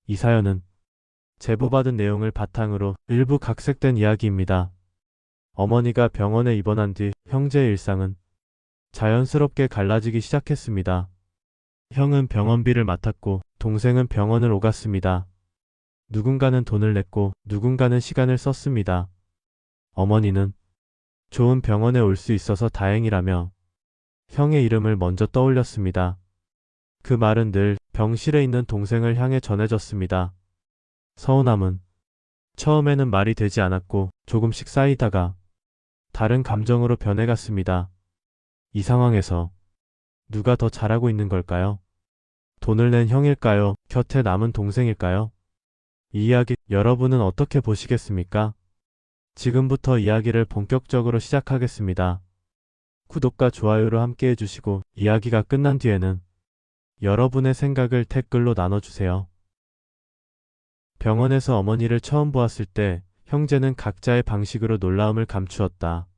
이 사연은 제보받은 내용을 바탕으로 일부 각색된 이야기입니다. 어머니가 병원에 입원한 뒤 형제의 일상은 자연스럽게 갈라지기 시작했습니다. 형은 병원비를 맡았고 동생은 병원을 오갔습니다. 누군가는 돈을 냈고 누군가는 시간을 썼습니다. 어머니는 좋은 병원에 올 수 있어서 다행이라며 형의 이름을 먼저 떠올렸습니다. 그 말은 늘 병실에 있는 동생을 향해 전해졌습니다. 서운함은 처음에는 말이 되지 않았고 조금씩 쌓이다가 다른 감정으로 변해갔습니다. 이 상황에서 누가 더 잘하고 있는 걸까요? 돈을 낸 형일까요? 곁에 남은 동생일까요? 이 이야기 여러분은 어떻게 보시겠습니까? 지금부터 이야기를 본격적으로 시작하겠습니다. 구독과 좋아요로 함께 해주시고 이야기가 끝난 뒤에는 여러분의 생각을 댓글로 나눠주세요. 병원에서 어머니를 처음 보았을 때 형제는 각자의 방식으로 놀라움을 감추었다.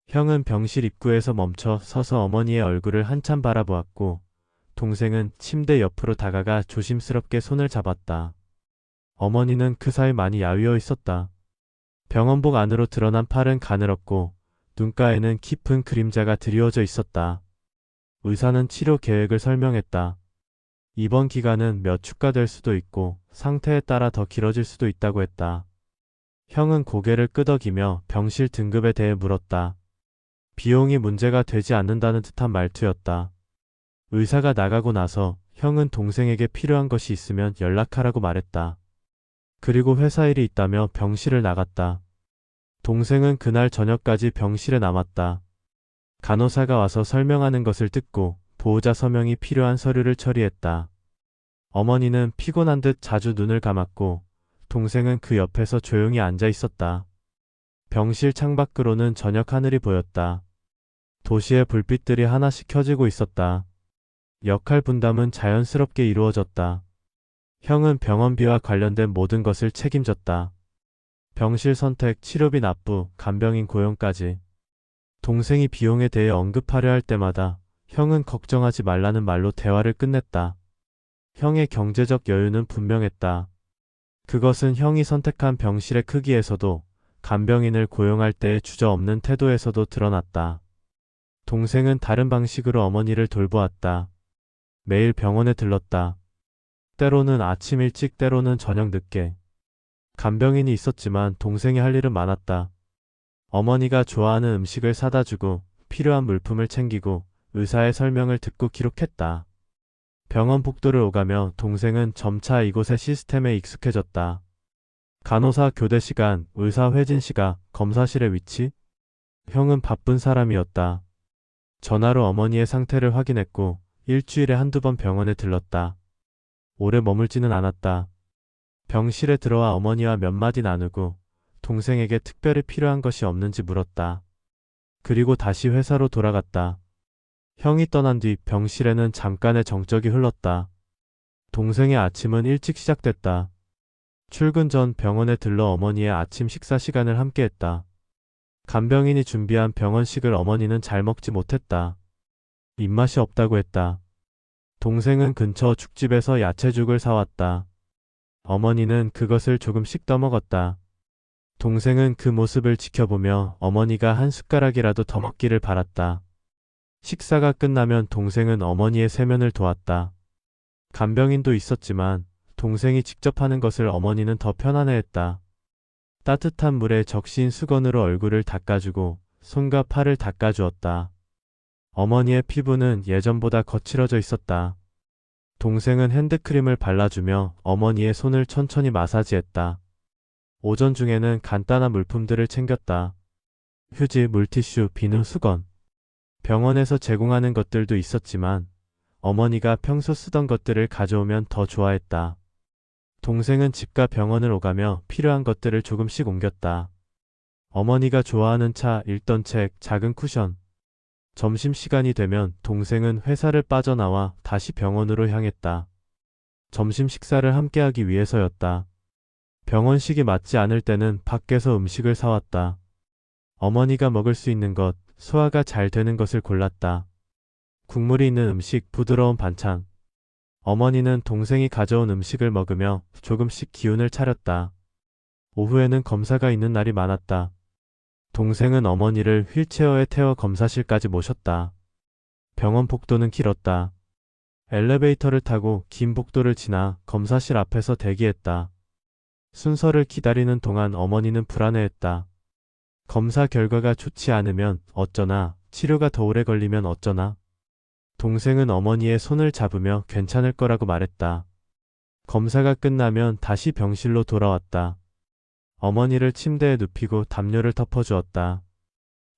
형은 병실 입구에서 멈춰 서서 어머니의 얼굴을 한참 바라보았고 동생은 침대 옆으로 다가가 조심스럽게 손을 잡았다. 어머니는 그 사이 많이 야위어 있었다. 병원복 안으로 드러난 팔은 가늘었고 눈가에는 깊은 그림자가 드리워져 있었다. 의사는 치료 계획을 설명했다. 입원 기간은 몇 주가 될 수도 있고 상태에 따라 더 길어질 수도 있다고 했다. 형은 고개를 끄덕이며 병실 등급에 대해 물었다. 비용이 문제가 되지 않는다는 듯한 말투였다. 의사가 나가고 나서 형은 동생에게 필요한 것이 있으면 연락하라고 말했다. 그리고 회사 일이 있다며 병실을 나갔다. 동생은 그날 저녁까지 병실에 남았다. 간호사가 와서 설명하는 것을 듣고 보호자 서명이 필요한 서류를 처리했다. 어머니는 피곤한 듯 자주 눈을 감았고 동생은 그 옆에서 조용히 앉아 있었다. 병실 창밖으로는 저녁 하늘이 보였다. 도시의 불빛들이 하나씩 켜지고 있었다. 역할 분담은 자연스럽게 이루어졌다. 형은 병원비와 관련된 모든 것을 책임졌다. 병실 선택, 치료비 납부, 간병인 고용까지. 동생이 비용에 대해 언급하려 할 때마다 형은 걱정하지 말라는 말로 대화를 끝냈다. 형의 경제적 여유는 분명했다. 그것은 형이 선택한 병실의 크기에서도 간병인을 고용할 때의 주저없는 태도에서도 드러났다. 동생은 다른 방식으로 어머니를 돌보았다. 매일 병원에 들렀다. 때로는 아침 일찍, 때로는 저녁 늦게. 간병인이 있었지만 동생이 할 일은 많았다. 어머니가 좋아하는 음식을 사다 주고 필요한 물품을 챙기고 의사의 설명을 듣고 기록했다. 병원 복도를 오가며 동생은 점차 이곳의 시스템에 익숙해졌다. 간호사 교대 시간, 의사 회진 시각, 검사실의 위치. 형은 바쁜 사람이었다. 전화로 어머니의 상태를 확인했고 일주일에 한두 번 병원에 들렀다. 오래 머물지는 않았다. 병실에 들어와 어머니와 몇 마디 나누고 동생에게 특별히 필요한 것이 없는지 물었다. 그리고 다시 회사로 돌아갔다. 형이 떠난 뒤 병실에는 잠깐의 정적이 흘렀다. 동생의 아침은 일찍 시작됐다. 출근 전 병원에 들러 어머니의 아침 식사 시간을 함께했다. 간병인이 준비한 병원식을 어머니는 잘 먹지 못했다. 입맛이 없다고 했다. 동생은 근처 죽집에서 야채죽을 사왔다. 어머니는 그것을 조금씩 떠먹었다. 동생은 그 모습을 지켜보며 어머니가 한 숟가락이라도 더 먹기를 바랐다. 식사가 끝나면 동생은 어머니의 세면을 도왔다. 간병인도 있었지만 동생이 직접 하는 것을 어머니는 더 편안해했다. 따뜻한 물에 적신 수건으로 얼굴을 닦아주고 손과 팔을 닦아주었다. 어머니의 피부는 예전보다 거칠어져 있었다. 동생은 핸드크림을 발라주며 어머니의 손을 천천히 마사지했다. 오전 중에는 간단한 물품들을 챙겼다. 휴지, 물티슈, 비누, 수건. 병원에서 제공하는 것들도 있었지만 어머니가 평소 쓰던 것들을 가져오면 더 좋아했다. 동생은 집과 병원을 오가며 필요한 것들을 조금씩 옮겼다. 어머니가 좋아하는 차, 읽던 책, 작은 쿠션. 점심시간이 되면 동생은 회사를 빠져나와 다시 병원으로 향했다. 점심 식사를 함께하기 위해서였다. 병원식이 맞지 않을 때는 밖에서 음식을 사왔다. 어머니가 먹을 수 있는 것, 소화가 잘 되는 것을 골랐다. 국물이 있는 음식, 부드러운 반찬. 어머니는 동생이 가져온 음식을 먹으며 조금씩 기운을 차렸다. 오후에는 검사가 있는 날이 많았다. 동생은 어머니를 휠체어에 태워 검사실까지 모셨다. 병원 복도는 길었다. 엘리베이터를 타고 긴 복도를 지나 검사실 앞에서 대기했다. 순서를 기다리는 동안 어머니는 불안해했다. 검사 결과가 좋지 않으면 어쩌나, 치료가 더 오래 걸리면 어쩌나. 동생은 어머니의 손을 잡으며 괜찮을 거라고 말했다. 검사가 끝나면 다시 병실로 돌아왔다. 어머니를 침대에 눕히고 담요를 덮어주었다.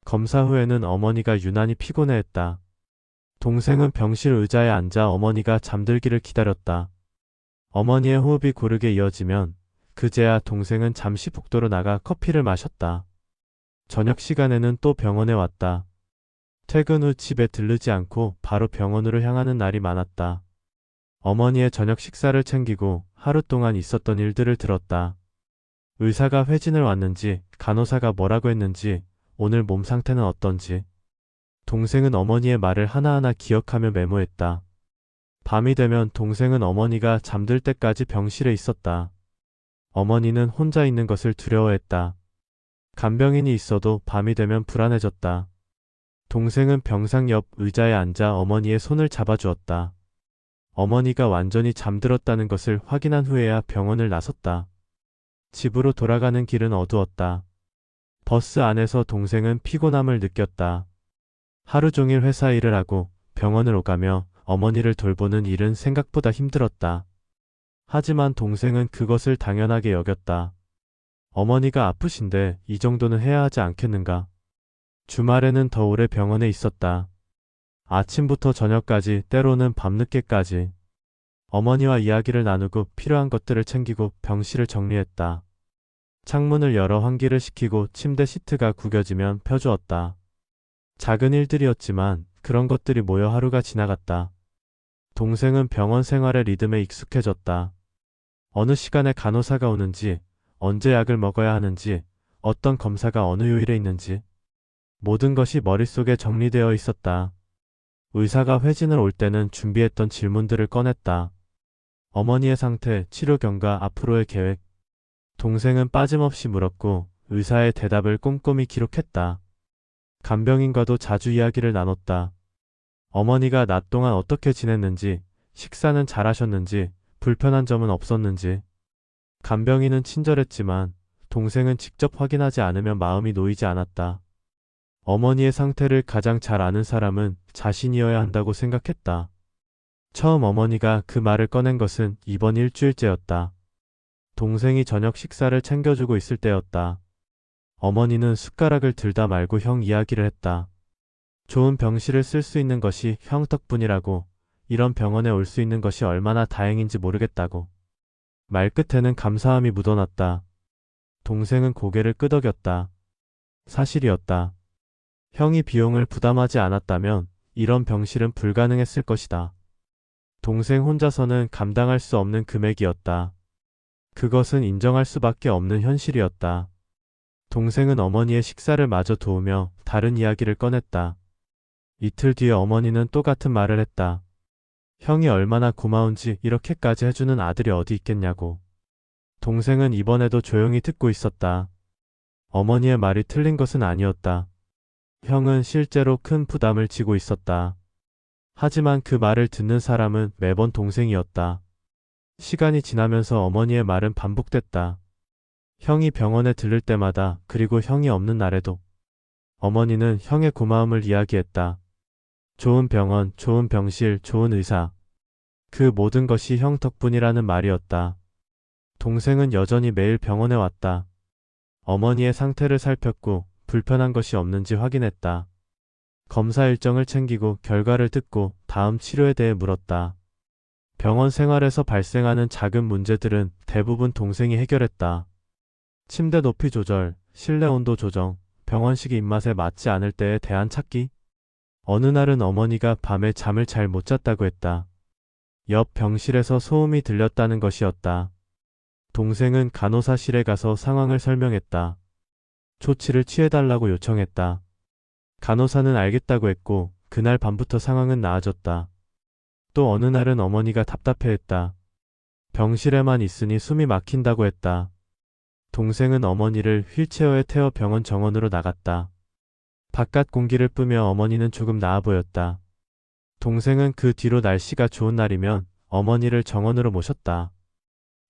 검사 후에는 어머니가 유난히 피곤해했다. 동생은 병실 의자에 앉아 어머니가 잠들기를 기다렸다. 어머니의 호흡이 고르게 이어지면 그제야 동생은 잠시 복도로 나가 커피를 마셨다. 저녁 시간에는 또 병원에 왔다. 퇴근 후 집에 들르지 않고 바로 병원으로 향하는 날이 많았다. 어머니의 저녁 식사를 챙기고 하루 동안 있었던 일들을 들었다. 의사가 회진을 왔는지, 간호사가 뭐라고 했는지, 오늘 몸 상태는 어떤지. 동생은 어머니의 말을 하나하나 기억하며 메모했다. 밤이 되면 동생은 어머니가 잠들 때까지 병실에 있었다. 어머니는 혼자 있는 것을 두려워했다. 간병인이 있어도 밤이 되면 불안해졌다. 동생은 병상 옆 의자에 앉아 어머니의 손을 잡아주었다. 어머니가 완전히 잠들었다는 것을 확인한 후에야 병원을 나섰다. 집으로 돌아가는 길은 어두웠다. 버스 안에서 동생은 피곤함을 느꼈다. 하루 종일 회사 일을 하고 병원을 오가며 어머니를 돌보는 일은 생각보다 힘들었다. 하지만 동생은 그것을 당연하게 여겼다. 어머니가 아프신데 이 정도는 해야 하지 않겠는가. 주말에는 더 오래 병원에 있었다. 아침부터 저녁까지, 때로는 밤늦게까지. 어머니와 이야기를 나누고 필요한 것들을 챙기고 병실을 정리했다. 창문을 열어 환기를 시키고 침대 시트가 구겨지면 펴주었다. 작은 일들이었지만 그런 것들이 모여 하루가 지나갔다. 동생은 병원 생활의 리듬에 익숙해졌다. 어느 시간에 간호사가 오는지, 언제 약을 먹어야 하는지, 어떤 검사가 어느 요일에 있는지 모든 것이 머릿속에 정리되어 있었다. 의사가 회진을 올 때는 준비했던 질문들을 꺼냈다. 어머니의 상태, 치료 경과, 앞으로의 계획. 동생은 빠짐없이 물었고 의사의 대답을 꼼꼼히 기록했다. 간병인과도 자주 이야기를 나눴다. 어머니가 낮 동안 어떻게 지냈는지, 식사는 잘하셨는지, 불편한 점은 없었는지. 간병인은 친절했지만 동생은 직접 확인하지 않으면 마음이 놓이지 않았다. 어머니의 상태를 가장 잘 아는 사람은 자신이어야 한다고 생각했다. 처음 어머니가 그 말을 꺼낸 것은 이번 일주일째였다. 동생이 저녁 식사를 챙겨주고 있을 때였다. 어머니는 숟가락을 들다 말고 형 이야기를 했다. 좋은 병실을 쓸 수 있는 것이 형 덕분이라고, 이런 병원에 올 수 있는 것이 얼마나 다행인지 모르겠다고. 말끝에는 감사함이 묻어났다. 동생은 고개를 끄덕였다. 사실이었다. 형이 비용을 부담하지 않았다면 이런 병실은 불가능했을 것이다. 동생 혼자서는 감당할 수 없는 금액이었다. 그것은 인정할 수밖에 없는 현실이었다. 동생은 어머니의 식사를 마저 도우며 다른 이야기를 꺼냈다. 이틀 뒤에 어머니는 또 같은 말을 했다. 형이 얼마나 고마운지 이렇게까지 해주는 아들이 어디 있겠냐고. 동생은 이번에도 조용히 듣고 있었다. 어머니의 말이 틀린 것은 아니었다. 형은 실제로 큰 부담을 지고 있었다. 하지만 그 말을 듣는 사람은 매번 동생이었다. 시간이 지나면서 어머니의 말은 반복됐다. 형이 병원에 들를 때마다, 그리고 형이 없는 날에도. 어머니는 형의 고마움을 이야기했다. 좋은 병원, 좋은 병실, 좋은 의사. 그 모든 것이 형 덕분이라는 말이었다. 동생은 여전히 매일 병원에 왔다. 어머니의 상태를 살폈고 불편한 것이 없는지 확인했다. 검사 일정을 챙기고 결과를 듣고 다음 치료에 대해 물었다. 병원 생활에서 발생하는 작은 문제들은 대부분 동생이 해결했다. 침대 높이 조절, 실내 온도 조정, 병원식 입맛에 맞지 않을 때의 대안 찾기. 어느 날은 어머니가 밤에 잠을 잘 못 잤다고 했다. 옆 병실에서 소음이 들렸다는 것이었다. 동생은 간호사실에 가서 상황을 설명했다. 조치를 취해달라고 요청했다. 간호사는 알겠다고 했고 그날 밤부터 상황은 나아졌다. 또 어느 날은 어머니가 답답해했다. 병실에만 있으니 숨이 막힌다고 했다. 동생은 어머니를 휠체어에 태워 병원 정원으로 나갔다. 바깥 공기를 뿜며 어머니는 조금 나아 보였다. 동생은 그 뒤로 날씨가 좋은 날이면 어머니를 정원으로 모셨다.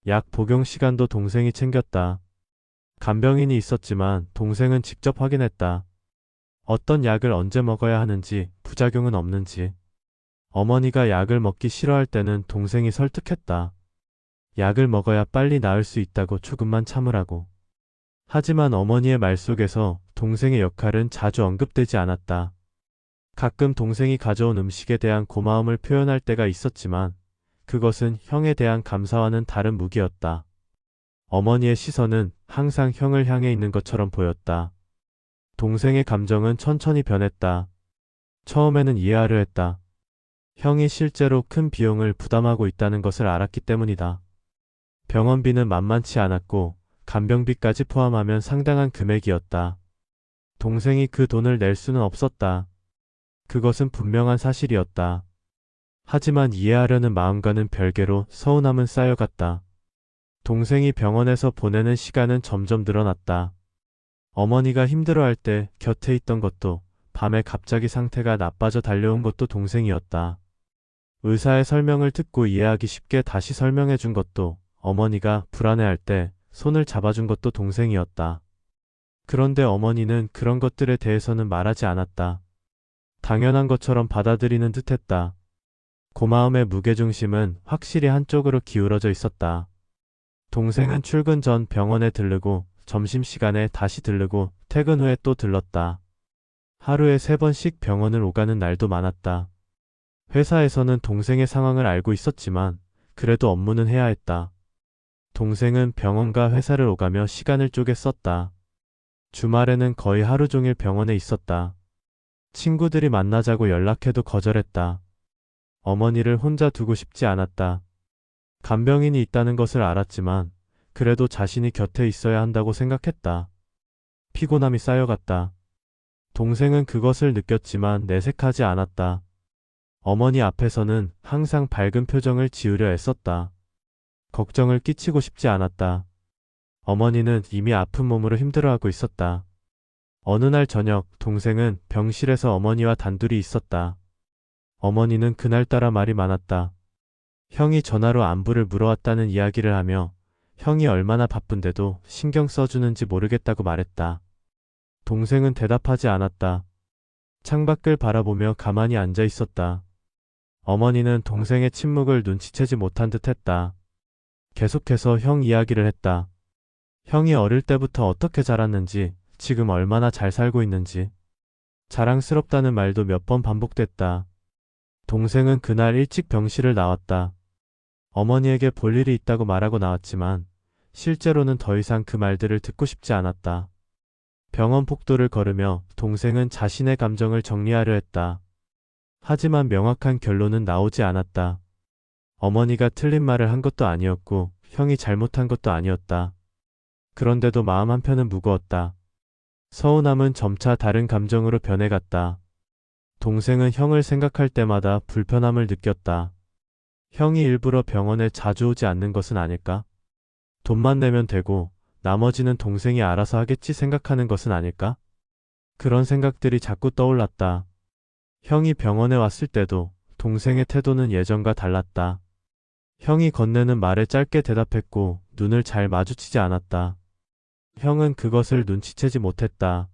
약 복용 시간도 동생이 챙겼다. 간병인이 있었지만 동생은 직접 확인했다. 어떤 약을 언제 먹어야 하는지, 부작용은 없는지. 어머니가 약을 먹기 싫어할 때는 동생이 설득했다. 약을 먹어야 빨리 나을 수 있다고 조금만 참으라고. 하지만 어머니의 말 속에서 동생의 역할은 자주 언급되지 않았다. 가끔 동생이 가져온 음식에 대한 고마움을 표현할 때가 있었지만 그것은 형에 대한 감사와는 다른 무기였다. 어머니의 시선은 항상 형을 향해 있는 것처럼 보였다. 동생의 감정은 천천히 변했다. 처음에는 이해하려 했다. 형이 실제로 큰 비용을 부담하고 있다는 것을 알았기 때문이다. 병원비는 만만치 않았고 간병비까지 포함하면 상당한 금액이었다. 동생이 그 돈을 낼 수는 없었다. 그것은 분명한 사실이었다. 하지만 이해하려는 마음과는 별개로 서운함은 쌓여갔다. 동생이 병원에서 보내는 시간은 점점 늘어났다. 어머니가 힘들어할 때 곁에 있던 것도, 밤에 갑자기 상태가 나빠져 달려온 것도 동생이었다. 의사의 설명을 듣고 이해하기 쉽게 다시 설명해 준 것도, 어머니가 불안해할 때 손을 잡아준 것도 동생이었다. 그런데 어머니는 그런 것들에 대해서는 말하지 않았다. 당연한 것처럼 받아들이는 듯했다. 고마움의 무게중심은 확실히 한쪽으로 기울어져 있었다. 동생은 출근 전 병원에 들르고 점심시간에 다시 들르고 퇴근 후에 또 들렀다. 하루에 3번씩 병원을 오가는 날도 많았다. 회사에서는 동생의 상황을 알고 있었지만 그래도 업무는 해야 했다. 동생은 병원과 회사를 오가며 시간을 쪼개 썼다. 주말에는 거의 하루 종일 병원에 있었다. 친구들이 만나자고 연락해도 거절했다. 어머니를 혼자 두고 싶지 않았다. 간병인이 있다는 것을 알았지만 그래도 자신이 곁에 있어야 한다고 생각했다. 피곤함이 쌓여갔다. 동생은 그것을 느꼈지만 내색하지 않았다. 어머니 앞에서는 항상 밝은 표정을 지으려 애썼다. 걱정을 끼치고 싶지 않았다. 어머니는 이미 아픈 몸으로 힘들어하고 있었다. 어느 날 저녁 동생은 병실에서 어머니와 단둘이 있었다. 어머니는 그날따라 말이 많았다. 형이 전화로 안부를 물어왔다는 이야기를 하며 형이 얼마나 바쁜데도 신경 써주는지 모르겠다고 말했다. 동생은 대답하지 않았다. 창밖을 바라보며 가만히 앉아 있었다. 어머니는 동생의 침묵을 눈치채지 못한 듯했다. 계속해서 형 이야기를 했다. 형이 어릴 때부터 어떻게 자랐는지, 지금 얼마나 잘 살고 있는지. 자랑스럽다는 말도 몇 번 반복됐다. 동생은 그날 일찍 병실을 나왔다. 어머니에게 볼 일이 있다고 말하고 나왔지만 실제로는 더 이상 그 말들을 듣고 싶지 않았다. 병원 복도를 걸으며 동생은 자신의 감정을 정리하려 했다. 하지만 명확한 결론은 나오지 않았다. 어머니가 틀린 말을 한 것도 아니었고 형이 잘못한 것도 아니었다. 그런데도 마음 한편은 무거웠다. 서운함은 점차 다른 감정으로 변해갔다. 동생은 형을 생각할 때마다 불편함을 느꼈다. 형이 일부러 병원에 자주 오지 않는 것은 아닐까? 돈만 내면 되고 나머지는 동생이 알아서 하겠지 생각하는 것은 아닐까? 그런 생각들이 자꾸 떠올랐다. 형이 병원에 왔을 때도 동생의 태도는 예전과 달랐다. 형이 건네는 말에 짧게 대답했고 눈을 잘 마주치지 않았다. 형은 그것을 눈치채지 못했다.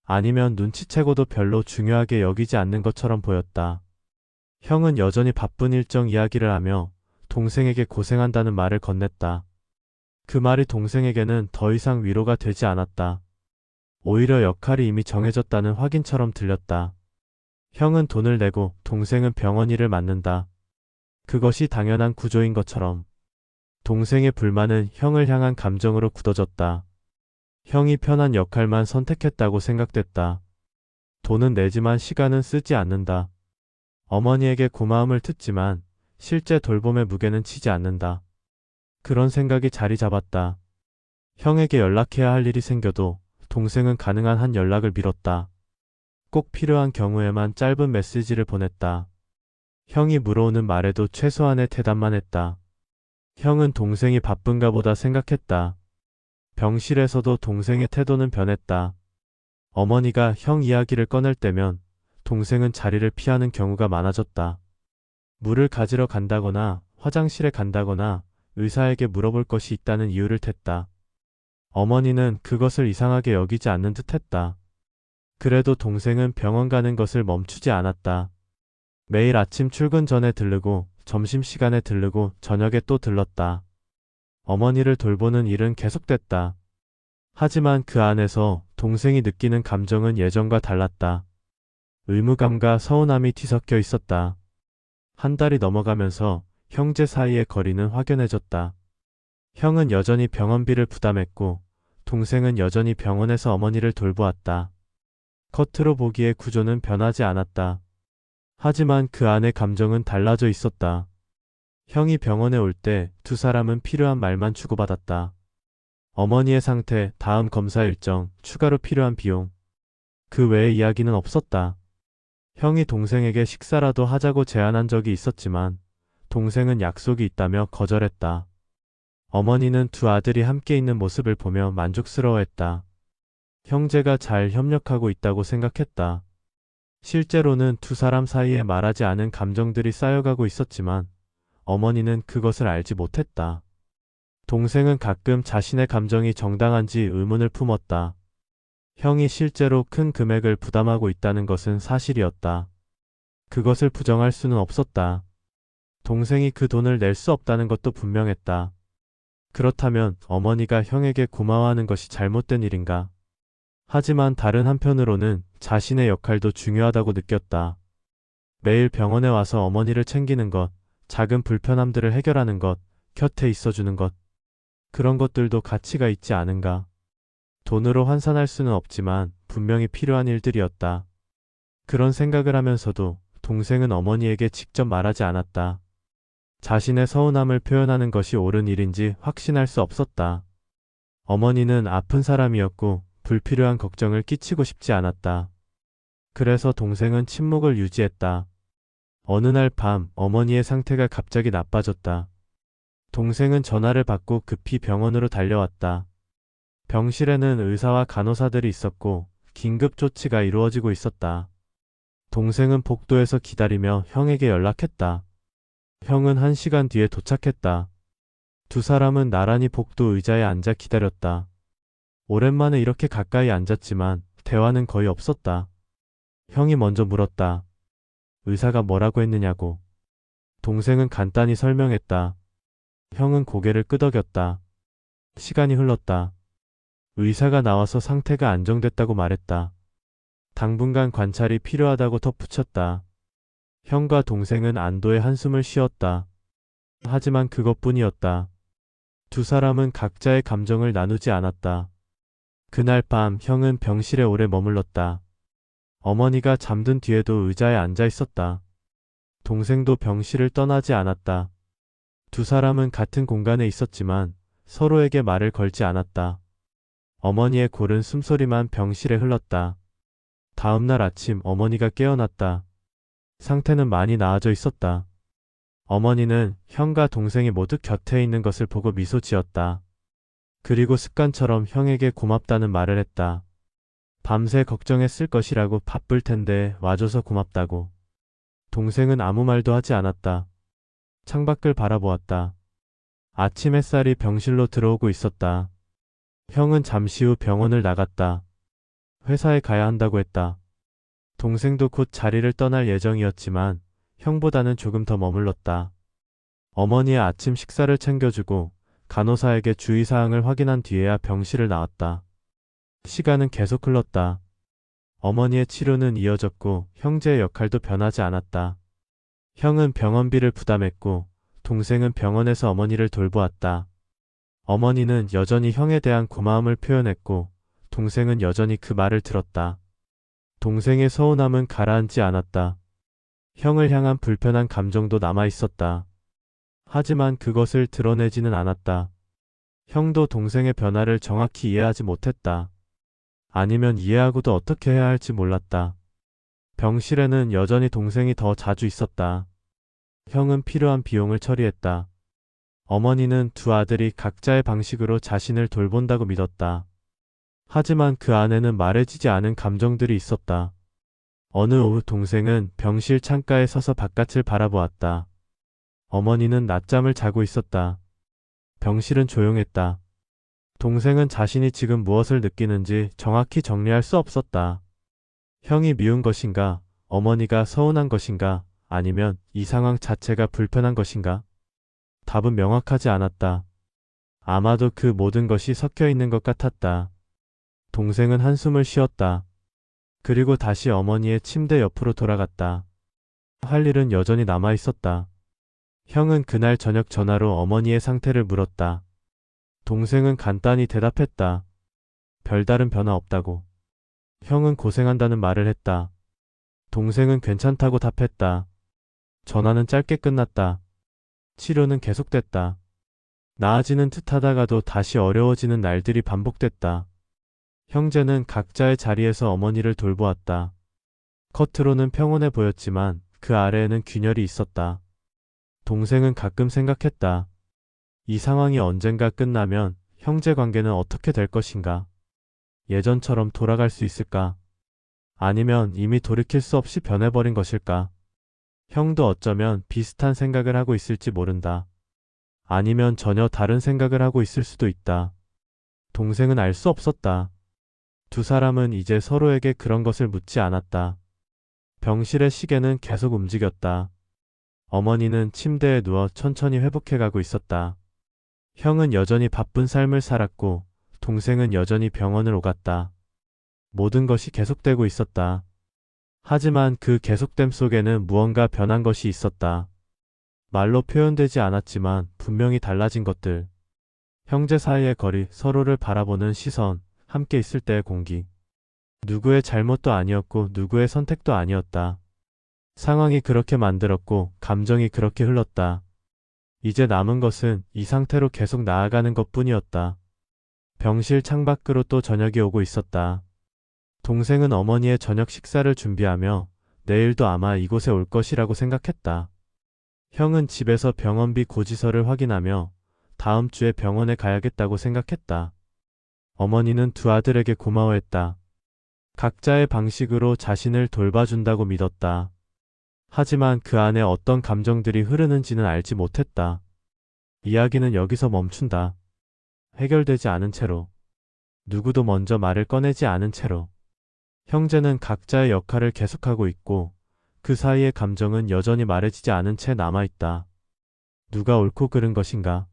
아니면 눈치채고도 별로 중요하게 여기지 않는 것처럼 보였다. 형은 여전히 바쁜 일정 이야기를 하며 동생에게 고생한다는 말을 건넸다. 그 말이 동생에게는 더 이상 위로가 되지 않았다. 오히려 역할이 이미 정해졌다는 확인처럼 들렸다. 형은 돈을 내고 동생은 병원 일을 맡는다. 그것이 당연한 구조인 것처럼. 동생의 불만은 형을 향한 감정으로 굳어졌다. 형이 편한 역할만 선택했다고 생각됐다. 돈은 내지만 시간은 쓰지 않는다. 어머니에게 고마움을 듣지만 실제 돌봄의 무게는 치지 않는다. 그런 생각이 자리 잡았다. 형에게 연락해야 할 일이 생겨도 동생은 가능한 한 연락을 미뤘다. 꼭 필요한 경우에만 짧은 메시지를 보냈다. 형이 물어오는 말에도 최소한의 대답만 했다. 형은 동생이 바쁜가 보다 생각했다. 병실에서도 동생의 태도는 변했다. 어머니가 형 이야기를 꺼낼 때면 동생은 자리를 피하는 경우가 많아졌다. 물을 가지러 간다거나 화장실에 간다거나 의사에게 물어볼 것이 있다는 이유를 댔다. 어머니는 그것을 이상하게 여기지 않는 듯했다. 그래도 동생은 병원 가는 것을 멈추지 않았다. 매일 아침 출근 전에 들르고 점심시간에 들르고 저녁에 또 들렀다. 어머니를 돌보는 일은 계속됐다. 하지만 그 안에서 동생이 느끼는 감정은 예전과 달랐다. 의무감과 서운함이 뒤섞여 있었다. 한 달이 넘어가면서 형제 사이의 거리는 확연해졌다. 형은 여전히 병원비를 부담했고 동생은 여전히 병원에서 어머니를 돌보았다. 겉으로 보기에 구조는 변하지 않았다. 하지만 그 안의 감정은 달라져 있었다. 형이 병원에 올 때 두 사람은 필요한 말만 주고받았다. 어머니의 상태, 다음 검사 일정, 추가로 필요한 비용. 그 외의 이야기는 없었다. 형이 동생에게 식사라도 하자고 제안한 적이 있었지만 동생은 약속이 있다며 거절했다. 어머니는 두 아들이 함께 있는 모습을 보며 만족스러워했다. 형제가 잘 협력하고 있다고 생각했다. 실제로는 두 사람 사이에 말하지 않은 감정들이 쌓여가고 있었지만 어머니는 그것을 알지 못했다. 동생은 가끔 자신의 감정이 정당한지 의문을 품었다. 형이 실제로 큰 금액을 부담하고 있다는 것은 사실이었다. 그것을 부정할 수는 없었다. 동생이 그 돈을 낼 수 없다는 것도 분명했다. 그렇다면 어머니가 형에게 고마워하는 것이 잘못된 일인가? 하지만 다른 한편으로는 자신의 역할도 중요하다고 느꼈다. 매일 병원에 와서 어머니를 챙기는 것, 작은 불편함들을 해결하는 것, 곁에 있어주는 것. 그런 것들도 가치가 있지 않은가? 돈으로 환산할 수는 없지만 분명히 필요한 일들이었다. 그런 생각을 하면서도 동생은 어머니에게 직접 말하지 않았다. 자신의 서운함을 표현하는 것이 옳은 일인지 확신할 수 없었다. 어머니는 아픈 사람이었고 불필요한 걱정을 끼치고 싶지 않았다. 그래서 동생은 침묵을 유지했다. 어느 날 밤 어머니의 상태가 갑자기 나빠졌다. 동생은 전화를 받고 급히 병원으로 달려왔다. 병실에는 의사와 간호사들이 있었고 긴급 조치가 이루어지고 있었다. 동생은 복도에서 기다리며 형에게 연락했다. 형은 1시간 뒤에 도착했다. 두 사람은 나란히 복도 의자에 앉아 기다렸다. 오랜만에 이렇게 가까이 앉았지만 대화는 거의 없었다. 형이 먼저 물었다. 의사가 뭐라고 했느냐고. 동생은 간단히 설명했다. 형은 고개를 끄덕였다. 시간이 흘렀다. 의사가 나와서 상태가 안정됐다고 말했다. 당분간 관찰이 필요하다고 덧붙였다. 형과 동생은 안도의 한숨을 쉬었다. 하지만 그것뿐이었다. 두 사람은 각자의 감정을 나누지 않았다. 그날 밤 형은 병실에 오래 머물렀다. 어머니가 잠든 뒤에도 의자에 앉아 있었다. 동생도 병실을 떠나지 않았다. 두 사람은 같은 공간에 있었지만 서로에게 말을 걸지 않았다. 어머니의 고른 숨소리만 병실에 흘렀다. 다음 날 아침 어머니가 깨어났다. 상태는 많이 나아져 있었다. 어머니는 형과 동생이 모두 곁에 있는 것을 보고 미소 지었다. 그리고 습관처럼 형에게 고맙다는 말을 했다. 밤새 걱정했을 것이라고 바쁠 텐데 와줘서 고맙다고. 동생은 아무 말도 하지 않았다. 창밖을 바라보았다. 아침 햇살이 병실로 들어오고 있었다. 형은 잠시 후 병원을 나갔다. 회사에 가야 한다고 했다. 동생도 곧 자리를 떠날 예정이었지만 형보다는 조금 더 머물렀다. 어머니의 아침 식사를 챙겨주고 간호사에게 주의사항을 확인한 뒤에야 병실을 나왔다. 시간은 계속 흘렀다. 어머니의 치료는 이어졌고 형제의 역할도 변하지 않았다. 형은 병원비를 부담했고 동생은 병원에서 어머니를 돌보았다. 어머니는 여전히 형에 대한 고마움을 표현했고 동생은 여전히 그 말을 들었다. 동생의 서운함은 가라앉지 않았다. 형을 향한 불편한 감정도 남아 있었다. 하지만 그것을 드러내지는 않았다. 형도 동생의 변화를 정확히 이해하지 못했다. 아니면 이해하고도 어떻게 해야 할지 몰랐다. 병실에는 여전히 동생이 더 자주 있었다. 형은 필요한 비용을 처리했다. 어머니는 두 아들이 각자의 방식으로 자신을 돌본다고 믿었다. 하지만 그 안에는 말해지지 않은 감정들이 있었다. 어느 오후 동생은 병실 창가에 서서 바깥을 바라보았다. 어머니는 낮잠을 자고 있었다. 병실은 조용했다. 동생은 자신이 지금 무엇을 느끼는지 정확히 정리할 수 없었다. 형이 미운 것인가? 어머니가 서운한 것인가? 아니면 이 상황 자체가 불편한 것인가? 답은 명확하지 않았다. 아마도 그 모든 것이 섞여 있는 것 같았다. 동생은 한숨을 쉬었다. 그리고 다시 어머니의 침대 옆으로 돌아갔다. 할 일은 여전히 남아 있었다. 형은 그날 저녁 전화로 어머니의 상태를 물었다. 동생은 간단히 대답했다. 별다른 변화 없다고. 형은 고생한다는 말을 했다. 동생은 괜찮다고 답했다. 전화는 짧게 끝났다. 치료는 계속됐다. 나아지는 듯 하다가도 다시 어려워지는 날들이 반복됐다. 형제는 각자의 자리에서 어머니를 돌보았다. 겉으로는 평온해 보였지만 그 아래에는 균열이 있었다. 동생은 가끔 생각했다. 이 상황이 언젠가 끝나면 형제 관계는 어떻게 될 것인가? 예전처럼 돌아갈 수 있을까? 아니면 이미 돌이킬 수 없이 변해버린 것일까? 형도 어쩌면 비슷한 생각을 하고 있을지 모른다. 아니면 전혀 다른 생각을 하고 있을 수도 있다. 동생은 알 수 없었다. 두 사람은 이제 서로에게 그런 것을 묻지 않았다. 병실의 시계는 계속 움직였다. 어머니는 침대에 누워 천천히 회복해가고 있었다. 형은 여전히 바쁜 삶을 살았고 동생은 여전히 병원을 오갔다. 모든 것이 계속되고 있었다. 하지만 그 계속됨 속에는 무언가 변한 것이 있었다. 말로 표현되지 않았지만 분명히 달라진 것들. 형제 사이의 거리, 서로를 바라보는 시선, 함께 있을 때의 공기. 누구의 잘못도 아니었고 누구의 선택도 아니었다. 상황이 그렇게 만들었고 감정이 그렇게 흘렀다. 이제 남은 것은 이 상태로 계속 나아가는 것뿐이었다. 병실 창밖으로 또 저녁이 오고 있었다. 동생은 어머니의 저녁 식사를 준비하며 내일도 아마 이곳에 올 것이라고 생각했다. 형은 집에서 병원비 고지서를 확인하며 다음 주에 병원에 가야겠다고 생각했다. 어머니는 두 아들에게 고마워했다. 각자의 방식으로 자신을 돌봐준다고 믿었다. 하지만 그 안에 어떤 감정들이 흐르는지는 알지 못했다. 이야기는 여기서 멈춘다. 해결되지 않은 채로. 누구도 먼저 말을 꺼내지 않은 채로. 형제는 각자의 역할을 계속하고 있고 그 사이의 감정은 여전히 말해지지 않은 채 남아있다. 누가 옳고 그른 것인가?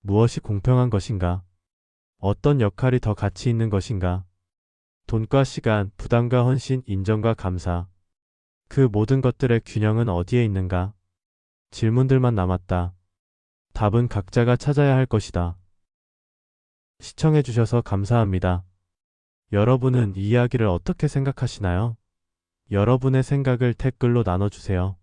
무엇이 공평한 것인가? 어떤 역할이 더 가치 있는 것인가? 돈과 시간, 부담과 헌신, 인정과 감사. 그 모든 것들의 균형은 어디에 있는가? 질문들만 남았다. 답은 각자가 찾아야 할 것이다. 시청해주셔서 감사합니다. 여러분은 이 이야기를 어떻게 생각하시나요? 여러분의 생각을 댓글로 나눠주세요.